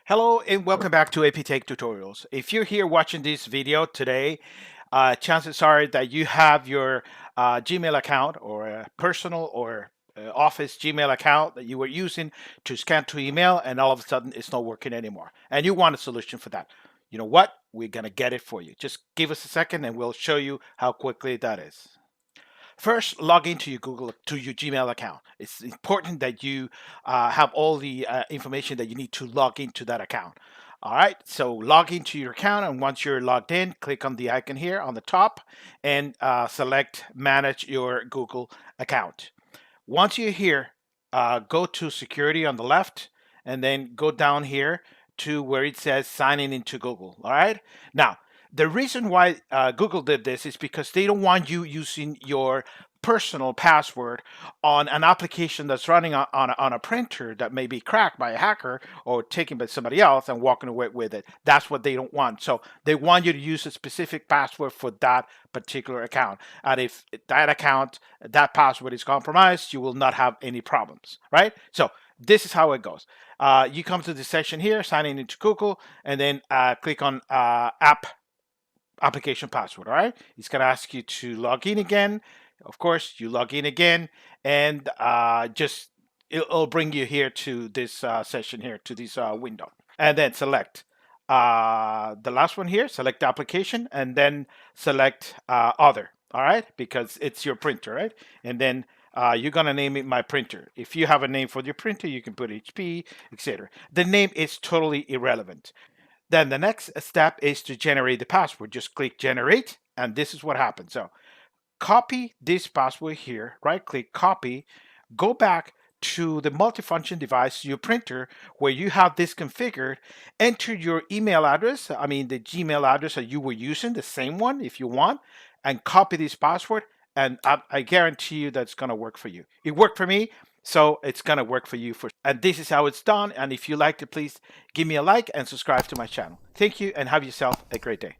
Hello and welcome back to APTeck tutorials. If you're here watching this video today, chances are that you have your Gmail account or a personal or office Gmail account that you were using to scan to email, and all of a sudden it's not working anymore. And you want a solution for that. You know what? We're going to get it for you. Just give us a second and we'll show you how quickly that is. First, log into your Gmail account. It's important that you have all the information that you need to log into that account. All right, so log into your account, and once you're logged in, click on the icon here on the top and select Manage Your Google Account. Once you're here, go to Security on the left, and then go down here to where it says Signing into Google. All right, now the reason why Google did this is because they don't want you using your personal password on an application that's running on a printer that may be cracked by a hacker or taken by somebody else and walking away with it. That's what they don't want. So they want you to use a specific password for that particular account. And if that password is compromised, you will not have any problems, right? So this is how it goes. You come to this section here, signing into Google, and then click on application password. All right, it's going to ask you to log in again. Of course, you log in again, and it'll bring you here to this session here, to this window, and then select the last one here. Select application, and then select other. All right, because it's your printer, right? And then you're gonna name it my printer. If you have a name for your printer, you can put HP, etc. The name is totally irrelevant. Then the next step is to generate the password. Just click generate, and this is what happens. So copy this password here, right click, copy, go back to the multifunction device, your printer, where you have this configured, enter your email address, the Gmail address that you were using, the same one if you want, and copy this password, and I guarantee you that's going to work for you. It worked for me, so it's going to work for you. And this is how it's done. And if you liked it, please give me a like and subscribe to my channel. Thank you, and have yourself a great day.